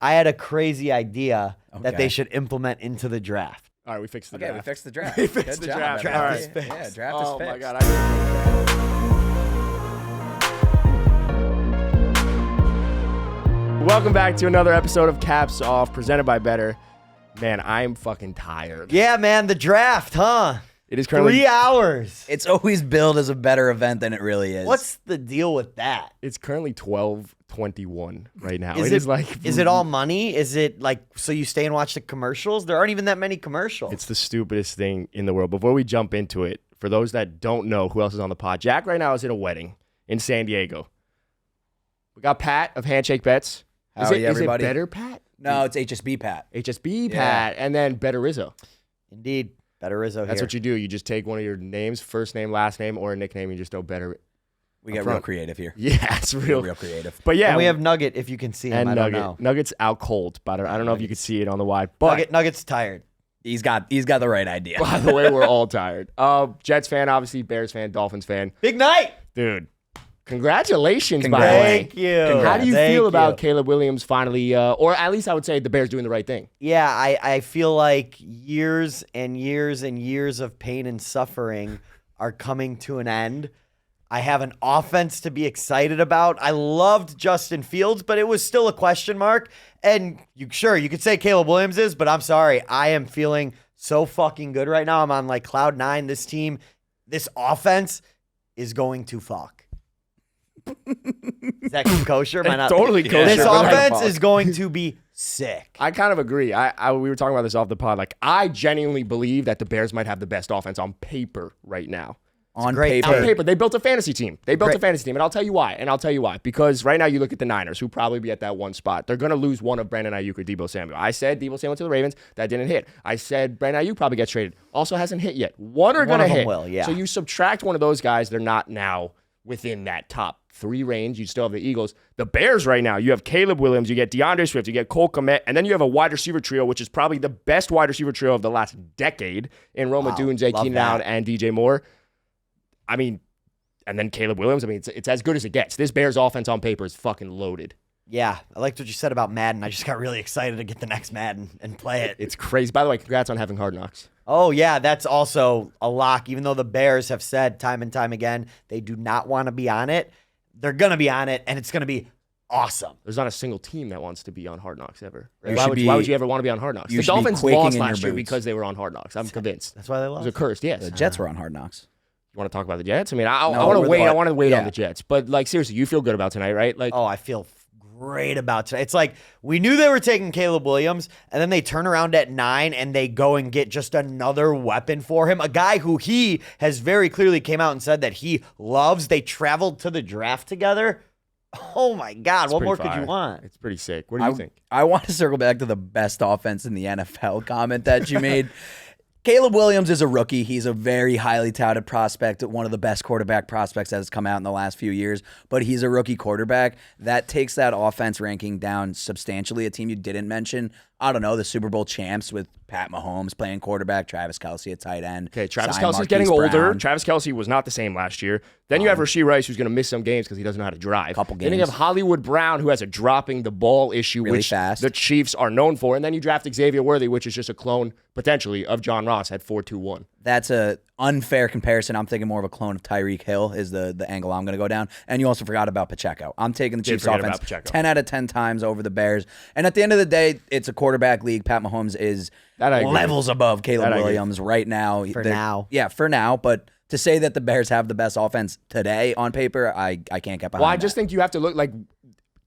I had a crazy idea that they should implement into the draft. All right, we fixed the draft. We fixed the draft. We fixed the draft. Draft is fixed. Yeah, draft is fixed. Oh my God. Welcome back to another episode of Caps Off, presented by Betr. Man, I'm fucking tired. Yeah, man, the draft, huh? It is currently 3 hours. It's always billed as a better event than it really is. What's the deal with that? It's currently 12:21 right now. Is it all money? Is it like so you stay and watch the commercials? There aren't even that many commercials. It's the stupidest thing in the world. Before we jump into it, for those that don't know who else is on the pod, Jack right now is at a wedding in San Diego. We got Pat of Handshake Bets. Howdy, everybody. Is it Betr Pat? No, it's HSB Pat. HSB Pat, and then Betr Rizzo. Indeed. Betr Rizzo here. That's what you do. You just take one of your names, first name, last name, or a nickname, and you just know Betr. We get real creative here. Yeah, it's real creative. But yeah, and we have Nugget if you can see him. And I don't know. Nugget's out cold, but I don't know if you could see it on the wide. But Nugget's tired. He's got the right idea. By the way, we're all tired. Jets fan, obviously, Bears fan, Dolphins fan. Big night, dude. Congratulations, by the way. Thank you. How do you feel about Caleb Williams finally, or at least I would say the Bears doing the right thing? Yeah, I feel like years and years and years of pain and suffering are coming to an end. I have an offense to be excited about. I loved Justin Fields, but it was still a question mark. And you could say Caleb Williams is, but I'm sorry. I am feeling so fucking good right now. I'm on like cloud 9. This team, this offense is going to fuck. Is that kosher? Totally kosher. This offense is going to be sick. I kind of agree. We were talking about this off the pod. Like, I genuinely believe that the Bears might have the best offense on paper right now. On paper. They built a fantasy team. And I'll tell you why. Because right now you look at the Niners, who probably be at that one spot. They're going to lose one of Brandon Ayuk or Deebo Samuel. I said Deebo Samuel to the Ravens. That didn't hit. I said Brandon Ayuk probably gets traded. Also hasn't hit yet. One are going to hit. Will, yeah. So you subtract one of those guys, they're not now within that top 3 range. You still have the Eagles. The Bears right now, you have Caleb Williams, you get DeAndre Swift, you get Cole Kmet, and then you have a wide receiver trio, which is probably the best wide receiver trio of the last decade in Rome Odunze, Keenan Allen, and DJ Moore. I mean, and then Caleb Williams. I mean, it's as good as it gets. This Bears offense on paper is fucking loaded. Yeah, I liked what you said about Madden. I just got really excited to get the next Madden and play it. It's crazy. By the way, congrats on having Hard Knocks. Oh, yeah, that's also a lock. Even though the Bears have said time and time again they do not want to be on it, they're going to be on it, and it's going to be awesome. There's not a single team that wants to be on Hard Knocks ever. Right? Why would you ever want to be on Hard Knocks? The Dolphins lost last year because they were on Hard Knocks. I'm convinced. That's why they lost? It was a curse, yes. The Jets were on Hard Knocks. You want to talk about the Jets? I mean, I want to wait. I want to wait on the Jets. But, like, seriously, you feel good about tonight, right? Like, I feel great about tonight. It's like we knew they were taking Caleb Williams, and then they turn around at 9 and they go and get just another weapon for him. A guy who he has very clearly came out and said that he loves. They traveled to the draft together. Oh, my God. What more could you want? It's pretty sick. What do you think? I want to circle back to the best offense in the NFL comment that you made. Caleb Williams is a rookie. He's a very highly touted prospect, one of the best quarterback prospects that has come out in the last few years, but he's a rookie quarterback. That takes that offense ranking down substantially. A team you didn't mention, I don't know, the Super Bowl champs with Pat Mahomes playing quarterback, Travis Kelce at tight end. Okay, Travis Kelce's getting older. Travis Kelce was not the same last year. Then you have Rashee Rice, who's going to miss some games because he doesn't know how to drive. Couple games. Then you have Hollywood Brown, who has a dropping the ball issue, really which fast. The Chiefs are known for. And then you draft Xavier Worthy, which is just a clone, potentially, of John Ross at 4.21. That's a unfair comparison. I'm thinking more of a clone of Tyreek Hill is the angle I'm going to go down. And you also forgot about Pacheco. I'm taking the Chiefs offense 10 out of 10 times over the Bears. And at the end of the day, it's a quarterback league. Pat Mahomes is levels above Caleb Williams right now. Yeah, for now. But to say that the Bears have the best offense today on paper, I can't get behind that. Well, I just think you have to look like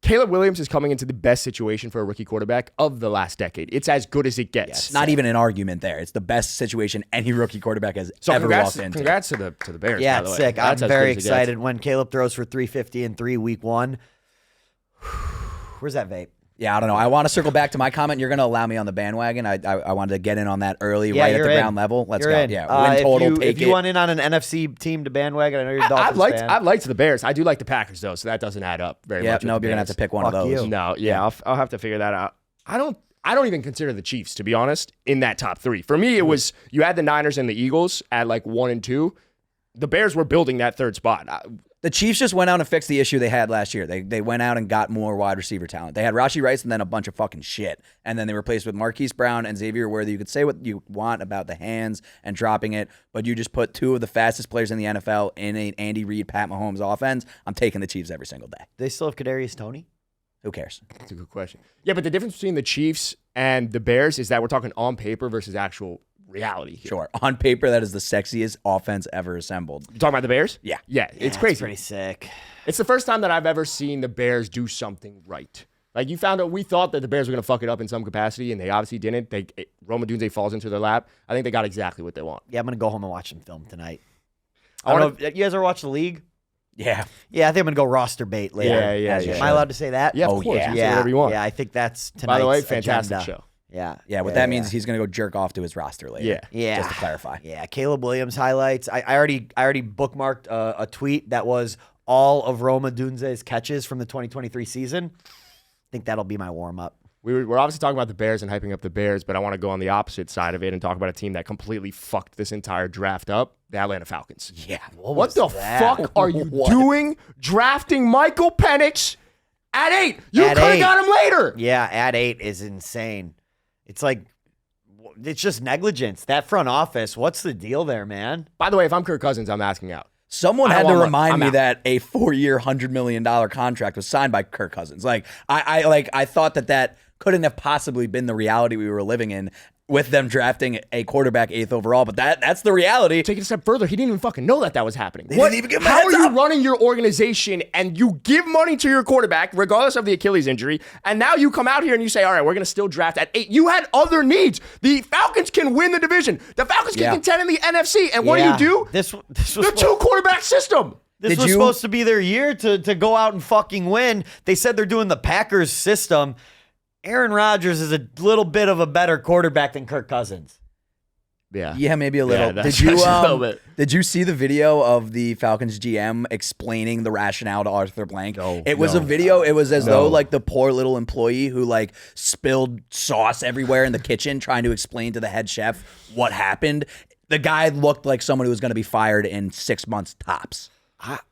Caleb Williams is coming into the best situation for a rookie quarterback of the last decade. It's as good as it gets. Yes, not even an argument there. It's the best situation any rookie quarterback has ever walked into. Congrats to the Bears. Yeah, by the it's way. sick. I'm very excited when Caleb throws for 350 and 3 week 1. Where's that vape? Yeah, I don't know. I want to circle back to my comment. You're going to allow me on the bandwagon. I wanted to get in on that early, right at the ground level. Let's go. Yeah, win total, take it. If you want in on an NFC team to bandwagon, I know you're a Dolphins fan. I've liked the Bears. I do like the Packers, though, so that doesn't add up very much. No, you're going to have to pick one of those. You. No, I'll have to figure that out. I don't even consider the Chiefs, to be honest, in that top 3. For me, it was you had the Niners and the Eagles at like 1 and 2. The Bears were building that third spot. The Chiefs just went out and fixed the issue they had last year. They went out and got more wide receiver talent. They had Rashee Rice and then a bunch of fucking shit. And then they replaced with Marquise Brown and Xavier Worthy. You could say what you want about the hands and dropping it, but you just put two of the fastest players in the NFL in an Andy Reid, Pat Mahomes offense. I'm taking the Chiefs every single day. They still have Kadarius Toney? Who cares? That's a good question. Yeah, but the difference between the Chiefs and the Bears is that we're talking on paper versus actual reality here. Sure. On paper, that is the sexiest offense ever assembled. You talking about the Bears? Yeah. Yeah, it's It's crazy. pretty sick. It's the first time that I've ever seen the Bears do something right. Like, we thought that the Bears were going to fuck it up in some capacity, and they obviously didn't. Rome Odunze falls into their lap. I think they got exactly what they want. Yeah, I'm going to go home and watch some film tonight. I don't know. You guys ever watch The League? Yeah. Yeah, I think I'm going to go roster bait later. Yeah. Am I allowed to say that? Yeah, Oh, of course. yeah. You can say whatever you want. Yeah, I think that's tonight's By the way, fantastic agenda. show. Yeah. Yeah, what that means he's going to go jerk off to his roster later. Yeah. Yeah. Just to clarify. Yeah, Caleb Williams highlights. I already bookmarked a tweet that was all of Rome Odunze's catches from the 2023 season. I think that'll be my warm-up. We're obviously talking about the Bears and hyping up the Bears, but I want to go on the opposite side of it and talk about a team that completely fucked this entire draft up, the Atlanta Falcons. Yeah. What the fuck are you What? doing drafting Michael Penix at 8? You At could have 8. got him later. Yeah, at 8 is insane. It's like, it's just negligence. That front office, what's the deal there, man? By the way, if I'm Kirk Cousins, I'm asking out. Someone I had don't to want remind I'm me out. that a 4-year, $100 million contract was signed by Kirk Cousins. Like, I thought that couldn't have possibly been the reality we were living in with them drafting a quarterback 8th overall, but that's the reality. Take it a step further. He didn't even fucking know that was happening. They didn't even give him a How heads are you up. running your organization and you give money to your quarterback, regardless of the Achilles injury, and now you come out here and you say, all right, we're going to still draft at 8. You had other needs. The Falcons can win the division. The Falcons can Yeah. contend in the NFC. And what Yeah. do you do? This was The two-quarterback system. This Did was you- supposed to be their year to go out and fucking win. They said they're doing the Packers system. Aaron Rodgers is a little bit of a better quarterback than Kirk Cousins. Yeah, maybe a little. that's Did you actually a little bit. Did you see the video of the Falcons GM explaining the rationale to Arthur Blank? No, It was no. a video. It was as No. though like the poor little employee who like spilled sauce everywhere in the kitchen trying to explain to the head chef what happened. The guy looked like someone who was going to be fired in 6 months tops.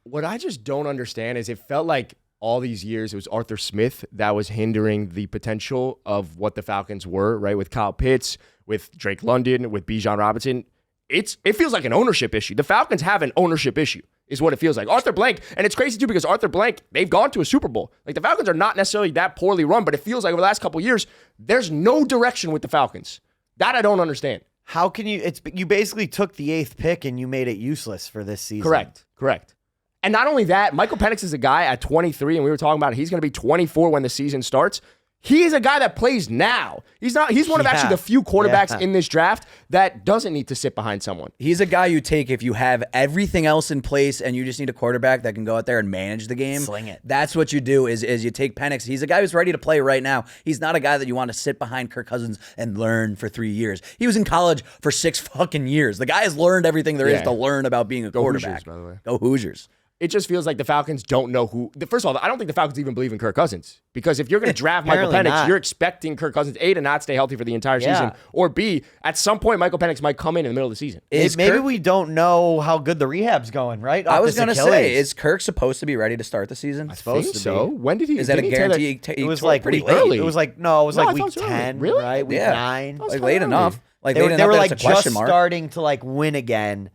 What I just don't understand is it felt like all these years it was Arthur Smith that was hindering the potential of what the Falcons were, right? With Kyle Pitts, with Drake London, with Bijan Robinson. It feels like an ownership issue. The Falcons have an ownership issue, is what it feels like. Arthur Blank, and it's crazy too because Arthur Blank, they've gone to a Super Bowl. Like the Falcons are not necessarily that poorly run, but it feels like over the last couple of years, there's no direction with the Falcons. That I don't understand. How can you? You basically took the 8th pick and you made it useless for this season. Correct. And not only that, Michael Penix is a guy at 23, and we were talking about it, he's going to be 24 when the season starts. He is a guy that plays now. He's one of actually the few quarterbacks in this draft that doesn't need to sit behind someone. He's a guy you take if you have everything else in place and you just need a quarterback that can go out there and manage the game. Sling it. That's what you do is you take Penix. He's a guy who's ready to play right now. He's not a guy that you want to sit behind Kirk Cousins and learn for 3 years. He was in college for 6 fucking years. The guy has learned everything there is Yeah. to learn about being a quarterback. Hoosiers, by the way. Go Hoosiers. It just feels like the Falcons don't know who. First of all, I don't think the Falcons even believe in Kirk Cousins. Because if you're going to draft Michael Apparently Penix, not. you're expecting Kirk Cousins, A, to not stay healthy for the entire Yeah. season, or B, at some point, Michael Penix might come in the middle of the season. Maybe we don't know how good the rehab's going, right? I Off was this going to Achilles. say, is Kirk supposed to be ready to start the season? supposed Think to so. be. When did he? Is that a didn't he tell guarantee? It was like pretty week, late. It was like it was No, I like thought week it was early. 10, Really? right? Week Yeah. 9. That was Like late early. enough. Like They late were enough that like it's a question just mark. starting to like win again.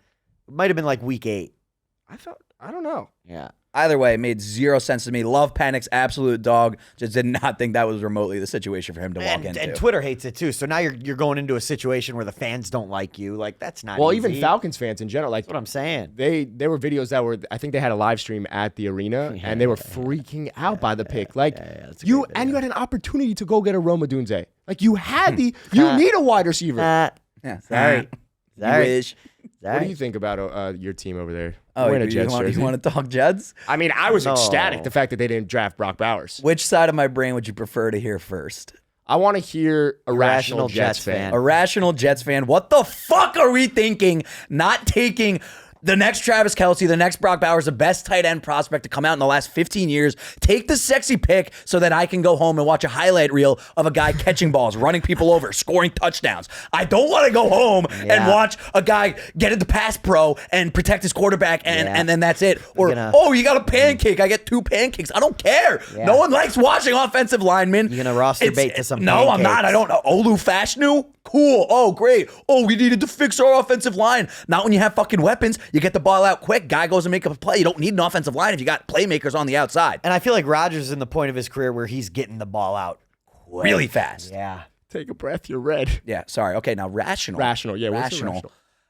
It might have been like week 8. I don't know. Yeah. Either way, it made zero sense to me. Love Penix, absolute dog. Just did not think that was remotely the situation for him to walk into. And Twitter hates it too. So now you're going into a situation where the fans don't like you. Like that's not Well, easy. even Falcons fans in general, like That's what I'm saying. there were videos that were, I think they had a live stream at the arena, and they were freaking out by the pick. Like that's a you great video. and you had an opportunity to go get a Rome Odunze. Like you had you need a wide receiver. Yeah, Sorry. You wish. What do you think about your team over there? Oh, Wearing a you Jets jersey. want to talk Jets? I mean, I was No. ecstatic the fact that they didn't draft Brock Bowers. Which side of my brain would you prefer to hear first? I want to hear a rational Jets fan. A rational Jets fan. What the fuck are we thinking? Not taking The next Travis Kelce, the next Brock Bowers, the best tight end prospect to come out in the last 15 years. Take the sexy pick so that I can go home and watch a highlight reel of a guy catching balls, running people over, scoring touchdowns. I don't want to go home and watch a guy get into pass pro and protect his quarterback and then that's it. Or, you got a pancake. I get 2 pancakes. I don't care. Yeah. No one likes watching offensive linemen. You're going to roster bait to some No, pancakes. I'm not. I don't know. Olu Fashanu? Cool. Oh, great. Oh, we needed to fix our offensive line. Not when you have fucking weapons. You get the ball out quick. Guy goes and make a play. You don't need an offensive line if you got playmakers on the outside. And I feel like Rodgers is in the point of his career where he's getting the ball out quick. Really fast. Yeah. Take a breath. You're red. Yeah, sorry. Okay, now rational. Rational. Yeah, rational.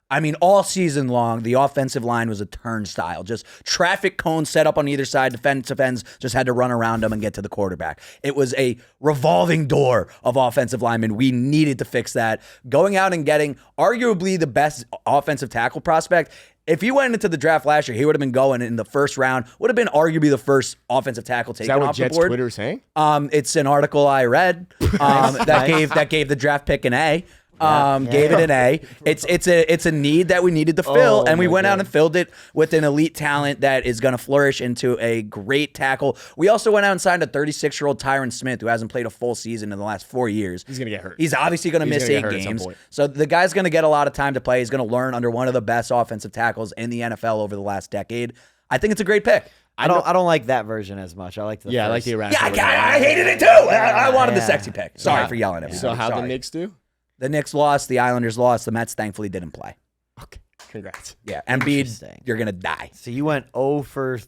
I mean, all season long, the offensive line was a turnstile. Just traffic cones set up on either side. Defensive ends just had to run around them and get to the quarterback. It was a revolving door of offensive linemen. We needed to fix that. Going out and getting arguably the best offensive tackle prospect. If he went into the draft last year, he would have been going in the first round. Would have been arguably the first offensive tackle taken off the board. Is that what Jets Twitter is saying? It's an article I read that gave the draft pick an A. Gave it an A. It's a need that we needed to fill, and we went out and filled it with an elite talent that is going to flourish into a great tackle. We also went out and signed a 36-year-old Tyron Smith who hasn't played a full season in the last 4 years. He's going to get hurt. He's obviously going to miss 8 games. So the guy's going to get a lot of time to play. He's going to learn under one of the best offensive tackles in the NFL over the last decade. I think it's a great pick. I don't like that version as much. I like the I like the irrational. I hated it too. I wanted the sexy pick. Sorry for yelling at me. So how'd the Knicks do? The Knicks lost. The Islanders lost. The Mets thankfully didn't play. Okay, congrats. Yeah, Embiid, you're going to die. So you went 0 for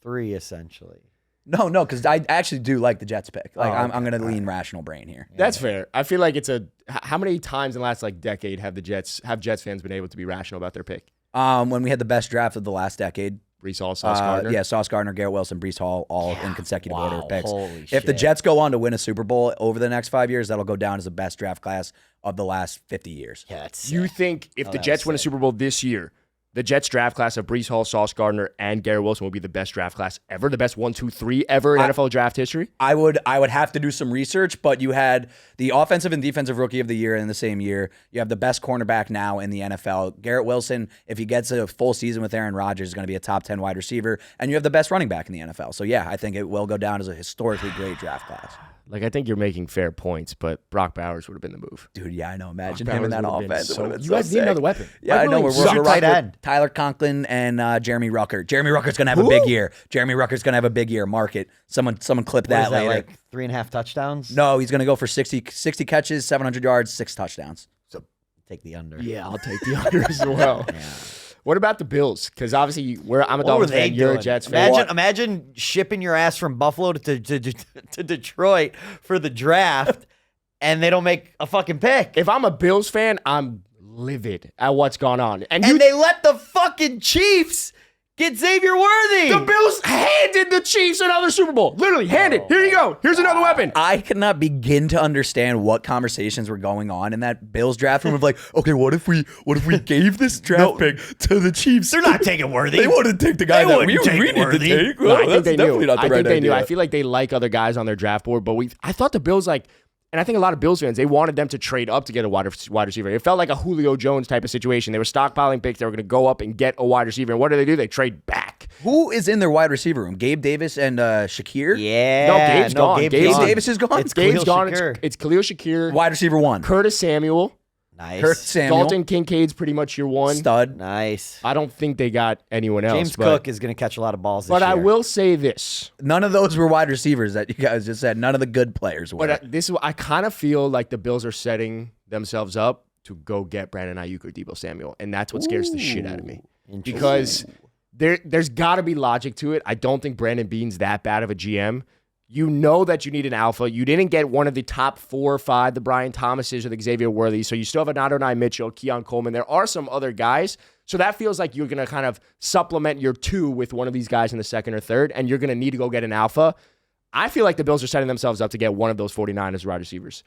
3 essentially. No, because I actually do like the Jets pick. I'm going to lean rational brain here. That's fair. I feel like how many times in the last decade have Jets fans been able to be rational about their pick? When we had the best draft of the last decade. Brees Hall, Sauce Gardner. Yeah, Sauce Gardner, Garrett Wilson, Brees Hall, all in consecutive order of picks. Holy if the Jets go on to win a Super Bowl over the next 5 years, that'll go down as the best draft class of the last 50 years. Yeah, that's you think if the Jets win a Super Bowl this year, the Jets draft class of Brees Hall, Sauce Gardner, and Garrett Wilson will be the best draft class ever, the best 1, 2, 3 ever in NFL draft history? I would have to do some research, but you had the offensive and defensive rookie of the year in the same year. You have the best cornerback now in the NFL. Garrett Wilson, if he gets a full season with Aaron Rodgers, is going to be a top 10 wide receiver. And you have the best running back in the NFL. So yeah, I think it will go down as a historically great draft class. I think you're making fair points, but Brock Bowers would have been the move. Dude, yeah, I know. Imagine him in that offense. You guys need another weapon. Yeah, I know. We're right at Tyler Conklin and Jeremy Rucker. Jeremy Rucker's going to have a big year. Jeremy Rucker's going to have a big year. Mark it. Someone clip that later. Like 3.5 touchdowns? No, he's going to go for 60 catches, 700 yards, 6 touchdowns. So take the under. Yeah, I'll take the under as well. Yeah. What about the Bills? Because obviously, I'm a Dolphins fan. You're a Jets fan. Imagine shipping your ass from Buffalo to Detroit for the draft, and they don't make a fucking pick. If I'm a Bills fan, I'm livid at what's gone on. And they let the fucking Chiefs get Xavier Worthy. The Bills handed the Chiefs another Super Bowl. Literally handed. Here you go. Here's another weapon. I cannot begin to understand what conversations were going on in that Bills draft room of okay, what if we gave this draft pick to the Chiefs? They're not taking Worthy. They wouldn't take the guy that we needed to take. No, I think they knew. I think they knew. I feel like they like other guys on their draft board, but I thought the Bills and I think a lot of Bills fans, they wanted them to trade up to get a wide receiver. It felt like a Julio Jones type of situation. They were stockpiling picks. They were going to go up and get a wide receiver. And what do? They trade back. Who is in their wide receiver room? Gabe Davis and Shakir? Yeah. No, Gabe's gone. Gabe Davis is gone? It's Gabe's gone. It's Khalil Shakir. Wide receiver 1. Curtis Samuel. Nice. Curtis Samuel. Dalton Kincaid's pretty much your 1. Stud. Nice. I don't think they got anyone else. James Cook is going to catch a lot of balls this year. But I will say this. None of those were wide receivers that you guys just said. None of the good players were. But I kind of feel like the Bills are setting themselves up to go get Brandon Ayuk or Deebo Samuel. And that's what scares the shit out of me. Because there's got to be logic to it. I don't think Brandon Beane's that bad of a GM. You know that you need an alpha. You didn't get one of the top 4 or 5, the Brian Thomases or the Xavier Worthy. So you still have an Adonai Mitchell, Keon Coleman. There are some other guys. So that feels like you're going to kind of supplement your 2 with one of these guys in the second or third, and you're going to need to go get an alpha. I feel like the Bills are setting themselves up to get one of those 49ers wide receivers.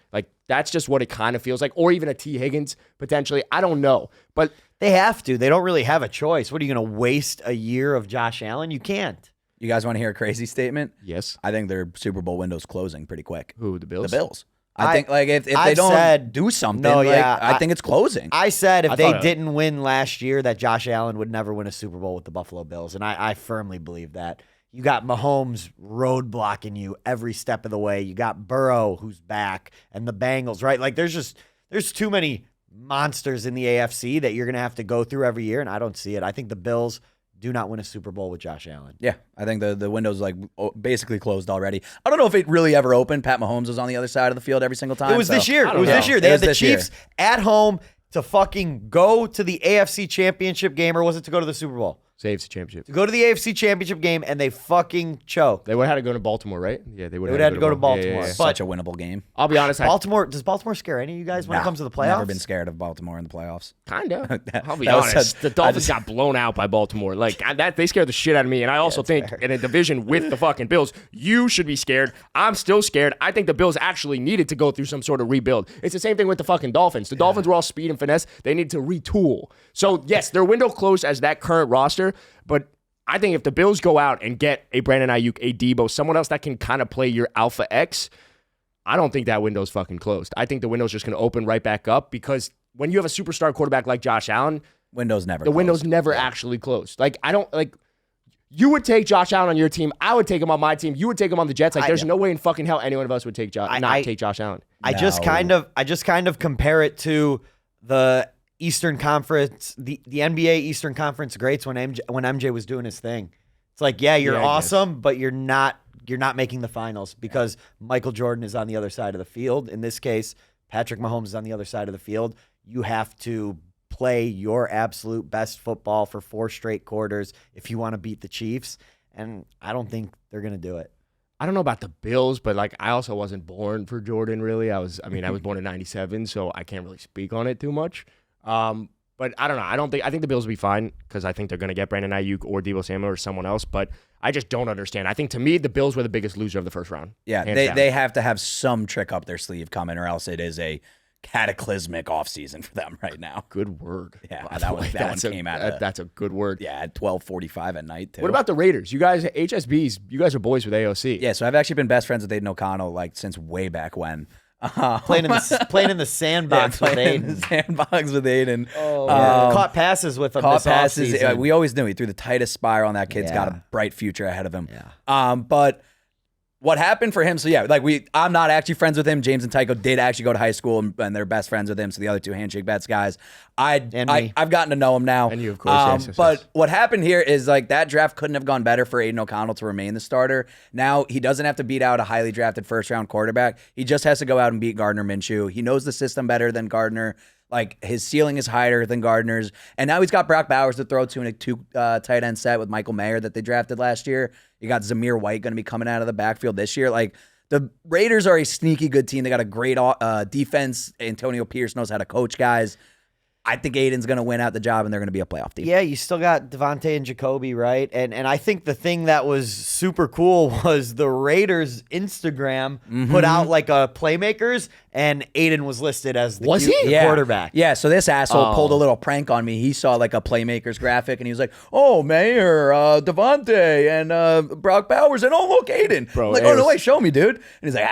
That's just what it kind of feels like. Or even a T. Higgins, potentially. I don't know. But they have to. They don't really have a choice. What, are you going to waste a year of Josh Allen? You can't. You guys want to hear a crazy statement? Yes. I think their Super Bowl window's closing pretty quick. Who, the Bills? The Bills. I think like if they don't do something, I think it's closing. I said if they didn't win last year that Josh Allen would never win a Super Bowl with the Buffalo Bills, and I firmly believe that. You got Mahomes roadblocking you every step of the way. You got Burrow who's back, and the Bengals, right? Like there's too many monsters in the AFC that you're gonna have to go through every year, and I don't see it. I think the Bills do not win a Super Bowl with Josh Allen. Yeah, I think the window's like basically closed already. I don't know if it really ever opened. Pat Mahomes was on the other side of the field every single time. It was this year. It was this year. They had the Chiefs at home to fucking go to the AFC Championship game, or was it to go to the Super Bowl? AFC Championship. To go to the AFC Championship game, and they fucking choked. They would have had to go to Baltimore, right? Yeah, they would have had to go to Baltimore. Yeah. Such a winnable game. I'll be honest. Does Baltimore scare any of you guys when it comes to the playoffs? Never been scared of Baltimore in the playoffs. Kind of. I'll be honest. The Dolphins got blown out by Baltimore. Like that, they scared the shit out of me. And I also think in a division with the fucking Bills, you should be scared. I'm still scared. I think the Bills actually needed to go through some sort of rebuild. It's the same thing with the fucking Dolphins. The Dolphins were all speed and finesse. They need to retool. So yes, their window closed as that current roster, but I think if the Bills go out and get a Brandon Ayuk, a Debo, someone else that can kind of play your Alpha X, I don't think that window's fucking closed. I think the window's just going to open right back up because when you have a superstar quarterback like Josh Allen, the window's never actually closed. Like you would take Josh Allen on your team. I would take him on my team. You would take him on the Jets. Like there's no way in fucking hell anyone of us would take take Josh Allen. I just kind of compare it to the Eastern Conference, the NBA Eastern Conference greats when MJ was doing his thing. It's like, you're awesome, but you're not making the finals because Michael Jordan is on the other side of the field. In this case, Patrick Mahomes is on the other side of the field. You have to play your absolute best football for 4 straight quarters if you want to beat the Chiefs, and I don't think they're going to do it. I don't know about the Bills, but like I also wasn't born for Jordan really. I was born in 97, so I can't really speak on it too much. But I don't know. I think the Bills will be fine because I think they're going to get Brandon Ayuk or Deebo Samuel or someone else. But I just don't understand. I think to me, the Bills were the biggest loser of the first round. Yeah, they have to have some trick up their sleeve coming, or else it is a cataclysmic offseason for them right now. Good word. Yeah, that one came out. That's a good word. Yeah, at 12:45 at night too. What about the Raiders? You guys, HSBs, you guys are boys with AOC. Yeah, so I've actually been best friends with Aiden O'Connell like since way back when. Playing in the sandbox with Aiden. In the sandbox with Aiden. Caught passes with him. We always knew he threw the tightest spiral, and that kid's got a bright future ahead of him. Yeah. But what happened for him? So I'm not actually friends with him. James and Tycho did actually go to high school, and they're best friends with him. So the other two Handshake Bets guys, I've gotten to know him now. And you, of course. But what happened here is like that draft couldn't have gone better for Aiden O'Connell to remain the starter. Now he doesn't have to beat out a highly drafted first round quarterback. He just has to go out and beat Gardner Minshew. He knows the system better than Gardner. Like his ceiling is higher than Gardner's, and now he's got Brock Bowers to throw to in a 2 tight end set with Michael Mayer that they drafted last year. You got Zamir White going to be coming out of the backfield this year. Like the Raiders are a sneaky good team. They got a great defense. Antonio Pierce knows how to coach guys. I think Aiden's going to win out the job, and they're going to be a playoff team. Yeah, you still got Devontae and Jacoby, right? And I think the thing that was super cool was the Raiders' Instagram put out like a playmakers, and Aiden was listed as the quarterback. Yeah, so this asshole pulled a little prank on me. He saw like a playmakers graphic, and he was like, "Oh, Mayer, Devontae, and Brock Bowers, and oh, look, Aiden." Bro, I'm like, "Oh, no, wait, show me, dude." And he's like,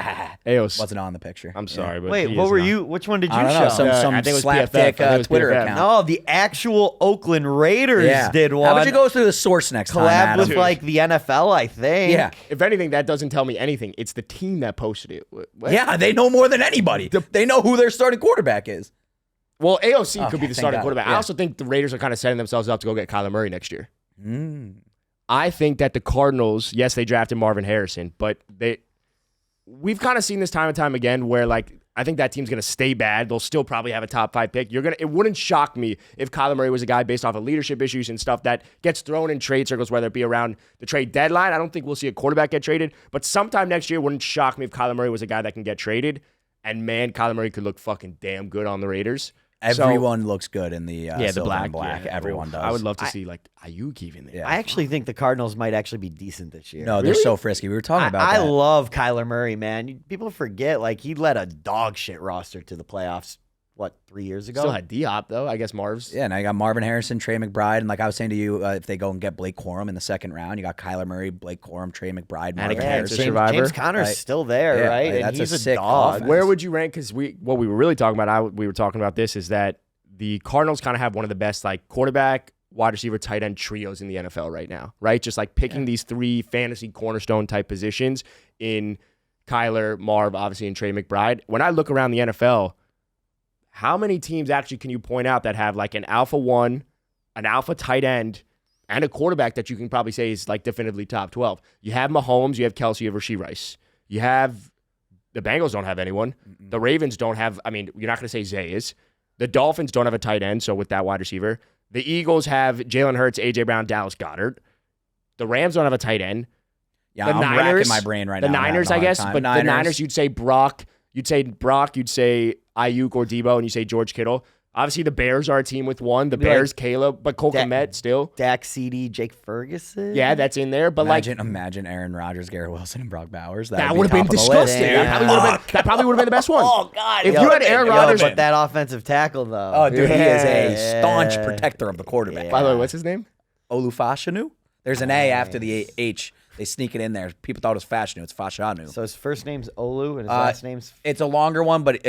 Eos wasn't on the picture. I'm sorry, but wait, what were you? Which one did you show? I think it was slapdick Twitter account. No, the actual Oakland Raiders did one. How about you go through the source next time, Collab with like the NFL, I think. Yeah. If anything, that doesn't tell me anything. It's the team that posted it. What? Yeah, they know more than anybody. They know who their starting quarterback is. Well, AOC could be the starting quarterback. Yeah. I also think the Raiders are kind of setting themselves up to go get Kyler Murray next year. I think that the Cardinals, yes, they drafted Marvin Harrison, but we've kind of seen this time and time again where like I think that team's going to stay bad. They'll still probably have a top 5 pick. It wouldn't shock me if Kyler Murray was a guy based off of leadership issues and stuff that gets thrown in trade circles, whether it be around the trade deadline. I don't think we'll see a quarterback get traded, but sometime next year, it wouldn't shock me if Kyler Murray was a guy that can get traded. And man, Kyler Murray could look fucking damn good on the Raiders. Everyone looks good in the the black. Yeah, everyone does. I would love to see like Ayuk even there. Yeah. I actually think the Cardinals might actually be decent this year. No, they're so frisky. We were talking about that. I love Kyler Murray, man. People forget like he led a dog shit roster to the playoffs what, 3 years ago? Still had Diop, though. I guess Marv's. Yeah, now you got Marvin Harrison, Trey McBride, and like I was saying to you, if they go and get Blake Corum in the second round, you got Kyler Murray, Blake Corum, Trey McBride, Marvin Harrison. James Conner's still there, right? Like, and that's he's a sick dog. offense. Where would you rank? Because what we were really talking about, we were talking about this, is that the Cardinals kind of have one of the best like quarterback, wide receiver, tight end trios in the NFL right now, right? Just like picking these 3 fantasy cornerstone type positions in Kyler, Marv, obviously, and Trey McBride. When I look around the NFL, how many teams actually can you point out that have like an alpha 1, an alpha tight end, and a quarterback that you can probably say is like definitively top 12? You have Mahomes, you have Kelsey, you have Rashee Rice. You have the Bengals don't have anyone. The Ravens don't have, I mean, you're not going to say Zay is. The Dolphins don't have a tight end, so with that wide receiver. The Eagles have Jalen Hurts, A.J. Brown, Dallas Goedert. The Rams don't have a tight end. Yeah, the I'm Niners, racking my brain right now. The Niners, I guess, but the Niners, you'd say Brock, you'd say Ayuk or Debo, and you say George Kittle. Obviously, the Bears are a team with 1. The Bears, like Caleb, but Cole Kmet still. Dak, CD, Jake Ferguson. Yeah, that's in there. But imagine Aaron Rodgers, Garrett Wilson, and Brock Bowers. That would have been disgusting. That probably would have been the best one. Oh God! If you had Aaron Rodgers, but that offensive tackle though. Oh, dude, he is a staunch protector of the quarterback. By the way, what's his name? Olufashanu. There's an A after the H. They sneak it in there. People thought it was Fashanu. It's Fashanu. So his first name's Olu and his last name's. It's a longer one, but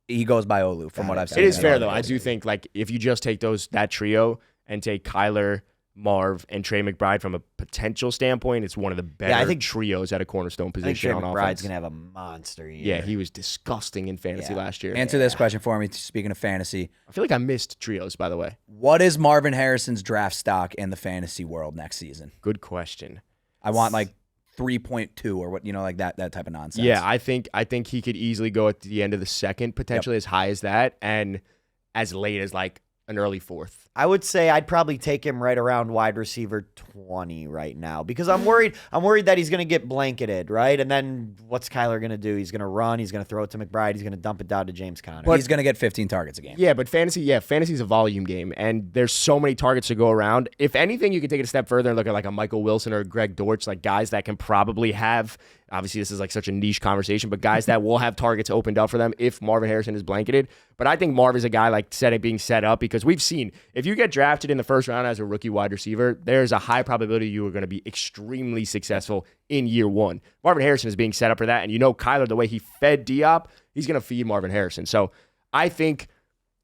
he goes by Olu from what I've seen. It is fair though. I do think like if you just take that trio and take Kyler, Marv, and Trey McBride from a potential standpoint, it's one of the better trios at a cornerstone position on offense. McBride's gonna have a monster year. Yeah, he was disgusting in fantasy last year. Answer this question for me. Speaking of fantasy, I feel like I missed trios. By the way, what is Marvin Harrison's draft stock in the fantasy world next season? Good question. I want like 3.2 or what, like that type of nonsense. Yeah, I think he could easily go at the end of the second, potentially as high as that, and as late as like an early 4th. I would say I'd probably take him right around wide receiver 20 right now because I'm worried that he's going to get blanketed, right? And then what's Kyler going to do? He's going to run, he's going to throw it to McBride, he's going to dump it down to James Conner. But he's going to get 15 targets a game. Yeah, but fantasy's a volume game, and there's so many targets to go around. If anything, you could take it a step further and look at like a Michael Wilson or a Greg Dortch, like guys that can probably have, obviously this is like such a niche conversation, but guys that will have targets opened up for them if Marvin Harrison is blanketed. But I think Marv is a guy like being set up because we've seen if you get drafted in the first round as a rookie wide receiver, there's a high probability you are going to be extremely successful in year 1. Marvin Harrison is being set up for that, and Kyler, the way he fed Diop, he's going to feed Marvin Harrison. So I think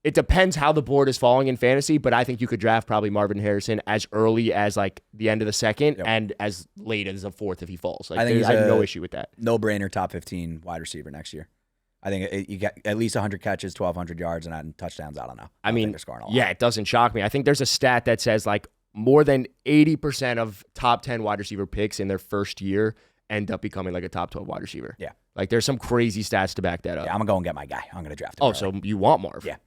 it depends how the board is falling in fantasy, but I think you could draft probably Marvin Harrison as early as like the end of the second and as late as the 4th if he falls. Like, I think I have no issue with that. No-brainer top 15 wide receiver next year. I think you get at least 100 catches, 1,200 yards, and touchdowns. I don't know. I mean, they're scoring a lot. Yeah, it doesn't shock me. I think there's a stat that says like more than 80% of top 10 wide receiver picks in their first year end up becoming like a top 12 wide receiver. Yeah. Like there's some crazy stats to back that up. Yeah, I'm going to go and get my guy. I'm going to draft him. Oh, so you want Marv? Yeah.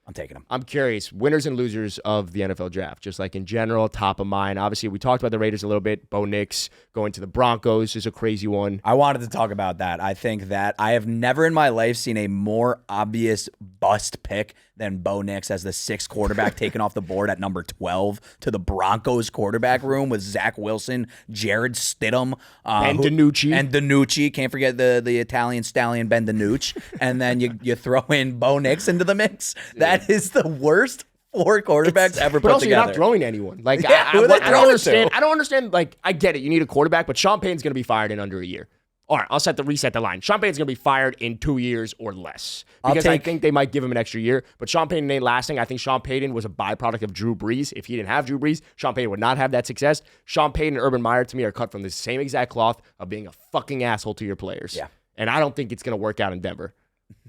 I'm taking him. I'm curious, winners and losers of the NFL draft, just like in general, top of mind. Obviously, we talked about the Raiders a little bit. Bo Nix going to the Broncos is a crazy one. I wanted to talk about that. I think that I have never in my life seen a more obvious bust pick than Bo Nix as the 6th quarterback taken off the board at number 12 to the Broncos quarterback room with Zach Wilson, Jared Stidham, Ben DiNucci. And DiNucci. Can't forget the Italian stallion Ben DiNucci. And then you throw in Bo Nix into the mix. That is the worst 4 quarterbacks ever put together. But also, you're not throwing to anyone. Like, yeah, I don't understand. I don't understand. Like, I get it. You need a quarterback, but Sean Payton's going to be fired in under a year. All right, I'll reset the line. Sean Payton's going to be fired in 2 years or less because I think they might give him an extra year. But Sean Payton ain't lasting. I think Sean Payton was a byproduct of Drew Brees. If he didn't have Drew Brees, Sean Payton would not have that success. Sean Payton and Urban Meyer, to me, are cut from the same exact cloth of being a fucking asshole to your players. Yeah. And I don't think it's going to work out in Denver.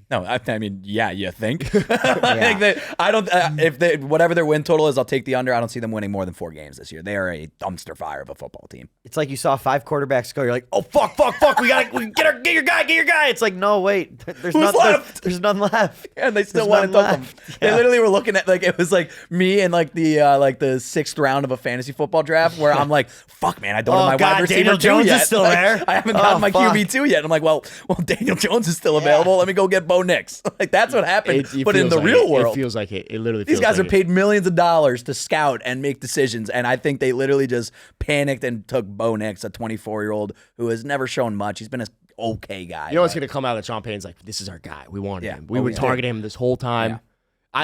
No, I mean, yeah, you think? I think that whatever their win total is, I'll take the under. I don't see them winning more than 4 games this year. They are a dumpster fire of a football team. It's like you saw 5 quarterbacks go. You're like, oh fuck, we gotta get your guy. It's like, no, wait, there's none left. And they still went and took them. Yeah. They literally were looking at it was like me and like the 6th round of a fantasy football draft where I'm like, fuck man, I don't have my wide receiver Daniel Jones yet. is still there. I haven't gotten my QB2 yet. I'm like, well, Daniel Jones is still available. Let me go get Bo Nix. Like that's what happened. But in the real world, it feels like it. It literally. These guys are paid millions of dollars to scout and make decisions, and I think they literally just panicked and took Bo Nix, a 24-year-old who has never shown much. He's been an okay guy. You know what's going to come out that Sean Payton's like, this is our guy. We wanted him. We would target him this whole time. Yeah.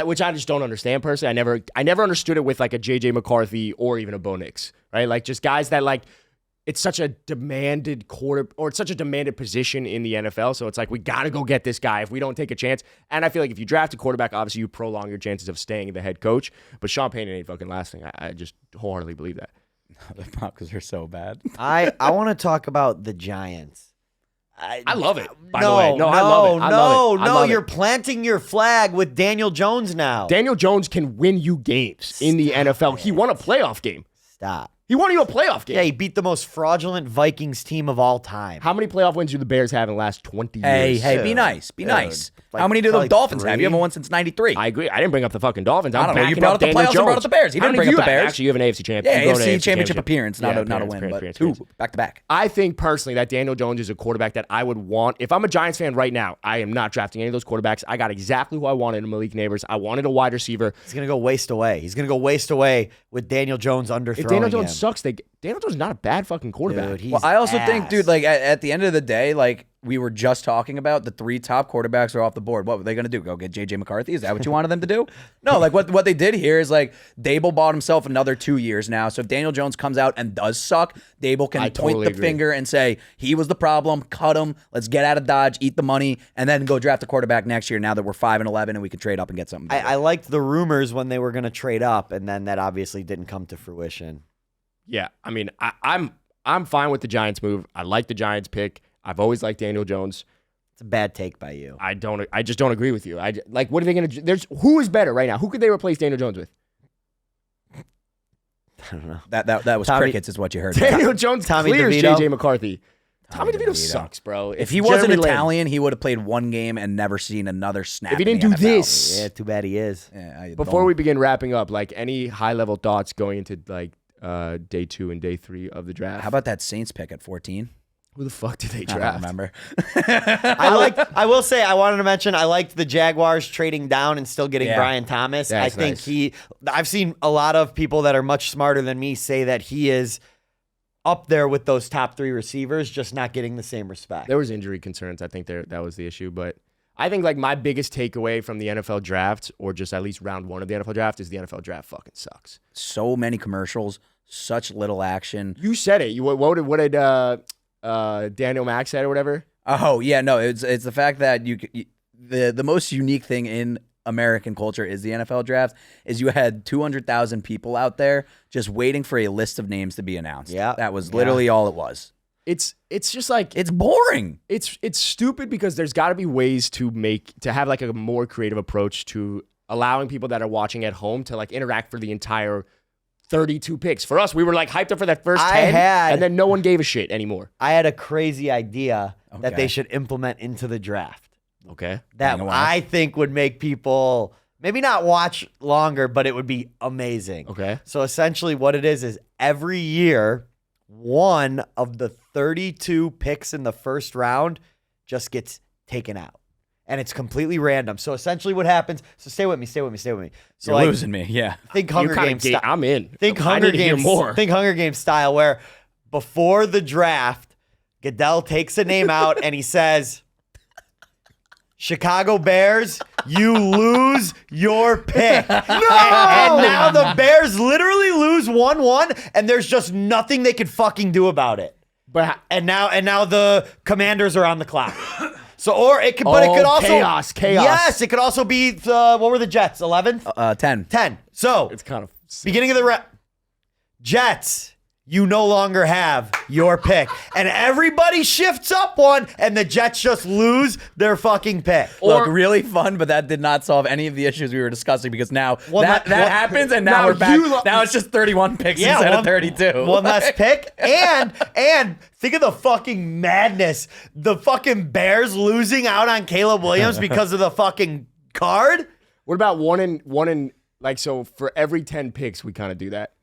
which I just don't understand personally. I never understood it with like a JJ McCarthy or even a Bo Nix, right? Like just guys that like it's such a demanded it's such a demanded position in the NFL. So it's like we got to go get this guy if we don't take a chance. And I feel like if you draft a quarterback, obviously you prolong your chances of staying the head coach. But Sean Payton ain't fucking lasting. I just wholeheartedly believe that. The Broncos are so bad. I want to talk about the Giants. I love it. By the way, I love it. You're planting your flag with Daniel Jones now. Daniel Jones can win you games in the NFL. He won a playoff game. Stop. He won you a playoff game. Yeah, he beat the most fraudulent Vikings team of all time. How many playoff wins do the Bears have in the last 20 years? Hey, be nice. Be nice. Like How many do the Dolphins 3? have? You haven't won since 93. I agree. I didn't bring up the fucking Dolphins. I don't know. You brought up the playoffs and brought up the Bears. He didn't bring up the Bears. Actually, you have an AFC champion. Yeah, AFC championship appearance, not a win, but appearance. 2 back-to-back. I think personally that Daniel Jones is a quarterback that I would want. If I'm a Giants fan right now, I am not drafting any of those quarterbacks. I got exactly who I wanted in Malik Neighbors. I wanted a wide receiver. He's going to go waste away. He's going to go waste away with Daniel Jones underthrowing If Daniel Jones him. sucks, Daniel Jones is not a bad fucking quarterback. Dude, Well, I also think, dude, like at the end of the day, like we were just talking about, the 3 top quarterbacks are off the board. What were they going to do? Go get JJ McCarthy? Is that what you wanted them to do? No, like what they did here is like Dable bought himself another 2 years now. So if Daniel Jones comes out and does suck, Dable can point the finger and say he was the problem, cut him, let's get out of Dodge, eat the money, and then go draft a quarterback next year now that we're 5-11 and we can trade up and get something better. I liked the rumors when they were going to trade up, and then that obviously didn't come to fruition. Yeah, I mean, I'm fine with the Giants move. I like the Giants pick. I've always liked Daniel Jones. It's a bad take by you. I just don't agree with you. Like, what are they going to do? Who is better right now? Who could they replace Daniel Jones with? I don't know. That was crickets is what you heard. Daniel Jones Tommy clears DeVito? JJ McCarthy. Tommy DeVito sucks, bro. If he wasn't Italian, he would have played 1 game and never seen another snap. If he didn't in do the NFL. this. Yeah, too bad he is. Yeah, Before we begin wrapping up, like any high-level thoughts going into like day 2 and day 3 of the draft? How about that Saints pick at 14? Who the fuck did they draft? I don't remember. I will say, I wanted to mention, I liked the Jaguars trading down and still getting Brian Thomas. That's I think nice. I've seen a lot of people that are much smarter than me say that he is up there with those top 3 receivers, just not getting the same respect. There was injury concerns. I think that was the issue. But I think like my biggest takeaway from the NFL draft, or just at least round 1 of the NFL draft, is the NFL draft fucking sucks. So many commercials, such little action. You said it. What did Daniel Mack said or whatever? Oh yeah, no, it's the fact that the most unique thing in American culture is the NFL draft is you had 200,000 people out there just waiting for a list of names to be announced. Yeah, that was literally all it was. It's just like it's boring. It's stupid because there's got to be ways to have like a more creative approach to allowing people that are watching at home to like interact for the entire 32 picks. For us, we were like hyped up for that first 10, and then no one gave a shit anymore. I had a crazy idea that Okay. they should implement into the draft. Okay. That I think would make people maybe not watch longer, but it would be amazing. Okay. So essentially what it is every year, one of the 32 picks in the first round just gets taken out. And it's completely random. So essentially what happens, so stay with me. So You're like, losing me, yeah. think Hunger Games style. I'm in. Think I Hunger need to hear Games more. Think Hunger Games style where before the draft, Goodell takes a name out and he says, Chicago Bears, you lose your pick. No! And now the Bears literally lose 1-1, and there's just nothing they could fucking do about it. And now the Commanders are on the clock. So, or it could, but it could also chaos. Yes, it could also be what were the Jets? 11th, 10. 10. So It's kind of sick. beginning of the Jets. You no longer have your pick. And everybody shifts up one, and the Jets just lose their fucking pick. Look, really fun, but that did not solve any of the issues we were discussing because now that happens, and now we're back. Now it's just 31 picks instead of 32. One less pick. And think of the fucking madness. The fucking Bears losing out on Caleb Williams because of the fucking card. What about one in like, so for every 10 picks, we kind of do that.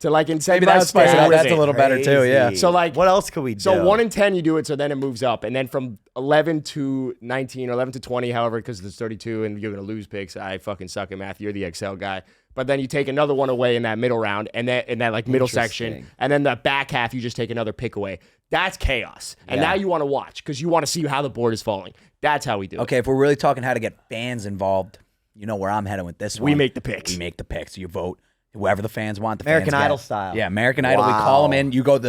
To like incentivize. That's a little better too, yeah. So like, what else could we do? So 1 in 10, you do it, so then it moves up. And then from 11 to 19 or 11 to 20, however, because there's 32 and you're going to lose picks. I fucking suck at math. You're the Excel guy. But then you take another one away in that middle round and that in that like middle section. And then the back half, you just take another pick away. That's chaos. And now you want to watch because you want to see how the board is falling. That's how we do it. Okay, if we're really talking how to get fans involved, You know where I'm heading with this one. We make the picks. We make the picks. You vote. Whoever the fans want, the American fans Idol get. style. Yeah, American Idol. We call them in. You go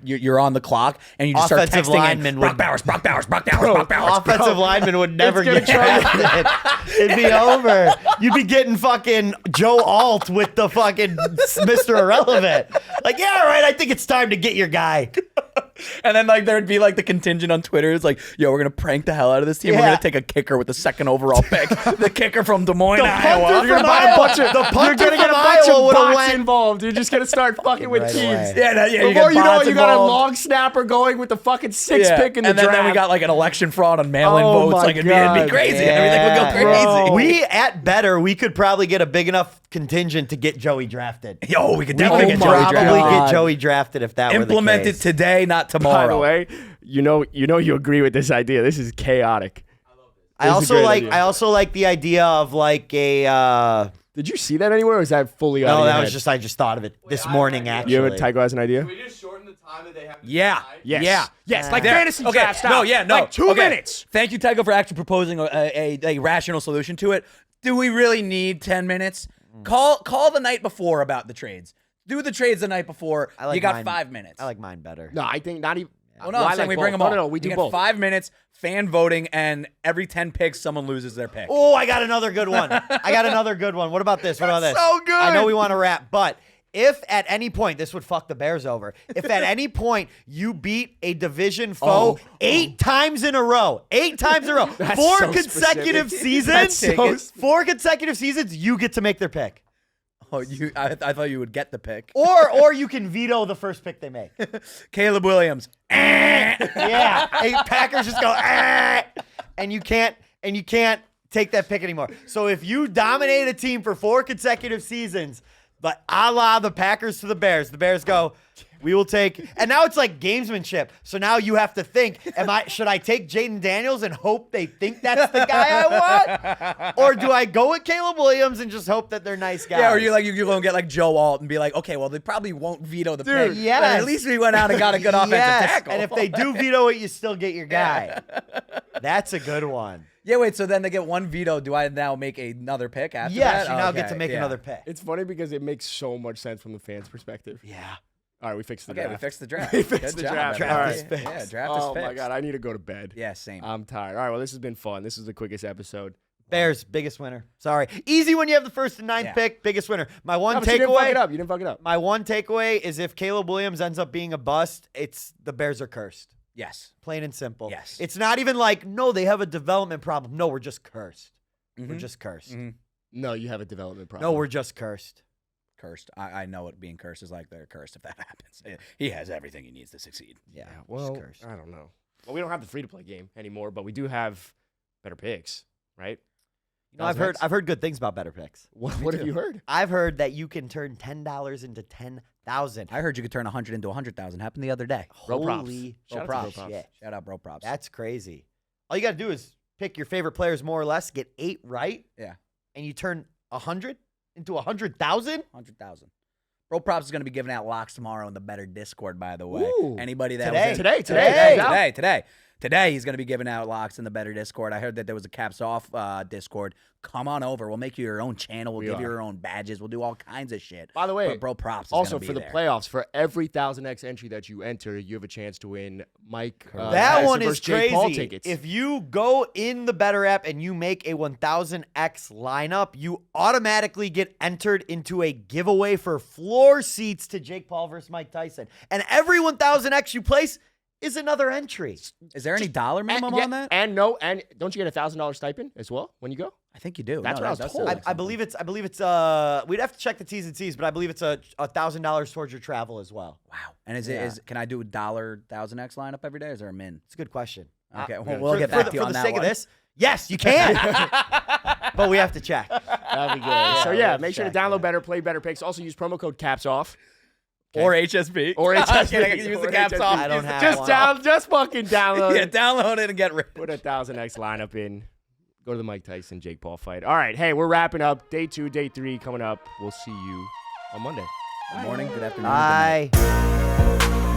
you're on the clock, and you just start Offensive texting lineman in. would- Brock Bowers. Offensive lineman would never get drafted. It'd be over. You'd be getting fucking Joe Alt with the fucking Mr. Irrelevant. Like, yeah, all right, I think it's time to get your guy. And then there'd be the contingent on Twitter. It's like, yo, we're gonna prank the hell out of this team. We're Yeah. gonna take a kicker with the 2nd overall pick. The kicker from Des Moines, The Iowa. punter You're from gonna buy a Iowa. bunch of. The punter You're gonna get a from bunch Iowa of would've bots went. involved. You're just gonna start fucking with Right teams. away. Yeah, you Before get you know bots it, you got a involved. long snapper going with the fucking 6th pick in the and draft. then we got an election fraud on mail-in Oh votes. my It'd be God. crazy. Yeah. Everything would go crazy. Bro. We at Betr, we could probably get a big enough contingent to get Joey drafted. Yo, we could We definitely could get Joey probably drafted. get Joey drafted if that Implement were the it case. today, not By tomorrow. the way, you know you agree with this idea. This is chaotic. I This is a also great like idea. I also like the idea of a Did you see that anywhere, or is that fully out of no, your that head? was just I just thought of it this morning actually. You have a Tycho has an idea? We just shorten the time that they have to Yeah. decide? Yes. Yeah. Yes, like There. fantasy Okay, draft style. No, yeah, no. Like 2 Okay. minutes. Thank you, Tycho, for actually proposing a rational solution to it. Do we really need 10 minutes? Call the night before about the trades. Do the trades the night before. I like you got mine- 5 minutes. I like mine better. No, I think not even. Well, no, Well, I'm I saying like we bring both. them all. No, we You do get both. 5 minutes, fan voting, and every 10 picks, someone loses their pick. Oh, I got another good one. What about this? What about this? so good. I know we want to wrap, but if at any point, this would fuck the Bears over. If at any point you beat a division foe 8 times in a row, 8 times in a row, That's 4 so consecutive specific. That's seasons, so 4 consecutive seasons, you get to make their pick. Oh, I thought you would get the pick. Or you can veto the first pick they make. Caleb Williams. Yeah. Hey, Packers just go, and you can't take that pick anymore. So if you dominate a team for 4 consecutive seasons, but a la the Packers to the Bears go, we will take, and now it's like gamesmanship. So now you have to think, should I take Jaden Daniels and hope they think that's the guy I want? Or do I go with Caleb Williams and just hope that they're nice guys? Yeah, or you're going to get Joe Alt and be like, okay, well, they probably won't veto the pick. yes. But at least we went out and got a good offensive Yes, tackle. and if they do veto it, you still get your guy. That's a good one. Yeah, wait, so then they get 1 veto. Do I now make another pick after Yes, that? you now Okay, get to make yeah. another pick. It's funny because it makes so much sense from the fans' perspective. Yeah. All right, we fixed the Okay, draft. we fixed the draft. We fixed Good the job, draft. everybody. All right. is fixed. Yeah, draft is Oh fixed. my God, I need to go to bed. Yeah, same. I'm tired. All right, well, this has been fun. This is the quickest episode. Bears, biggest winner. Sorry. Easy when you have the 1st and 9th Yeah. pick, biggest winner. My one No, but you didn't fuck it takeaway. up. You didn't fuck it up. My one takeaway is if Caleb Williams ends up being a bust, it's the Bears are cursed. Yes. Plain and simple. Yes. It's not even like, no, they have a development problem. No, we're just cursed. We're Mhm. just cursed. Mhm. No, you have a development problem. No, we're just cursed. Cursed. I know what being cursed is like. They're cursed if that happens. He has everything he needs to succeed. Yeah, Yeah, just well, cursed. I don't know. Well, we don't have the free-to-play game anymore, but we do have better picks, right? You know, I've heard good things about Better Picks. What have you heard? I've heard that you can turn $10 into 10,000. I heard you could turn 100 into 100,000. Happened the other day. Bro props. Holy Shout out to props. Bro props. Shit. Shout out, bro props. That's crazy. All you got to do is pick your favorite players more or less, get 8 right, Yeah, and you turn 100 into 100,000. 100,000. Bro props is going to be giving out locks tomorrow in the Better Discord, by the way. Ooh. Anybody that Today. was Today. Today, he's going to be giving out locks in the Better Discord. I heard that there was a Caps Off Discord. Come on over. We'll make you your own channel. We'll give you your own badges. We'll do all kinds of shit. By the way, but Bro Props is also gonna be for the there. playoffs, for every 1,000x entry that you enter, you have a chance to win Mike. That Tyson one is versus Jake Paul crazy. tickets. If you go in the Better app and you make a 1000X lineup, you automatically get entered into a giveaway for floor seats to Jake Paul versus Mike Tyson. And every 1000X you place is another entry. Is there any dollar minimum on that? And don't you get a $1,000 stipend as well when you go? I think you do. That's what I was that does told. sound like I believe it's we'd have to check the T's and C's, but I believe it's $1,000 towards your travel as well. Wow. And can I do a $1,000X lineup every day? Or is there a min? It's a good question. Okay, yeah. we'll get back to you for on the that sake one. of this. Yes, you can. But we have to check. That'd be good. So yeah, let's make sure to check, download yeah. Better, play Better Picks. Also use promo code CAPSOFF. Or HSB. Or HSB. I can use the Or caps HSB. off. I don't have Just one. just fucking download Yeah, it. download it and get rich. Put a 1,000X lineup in. Go to the Mike Tyson, Jake Paul fight. All right, hey, we're wrapping up. Day 2, day 3 coming up. We'll see you on Monday. Good morning, good afternoon, good night. Bye.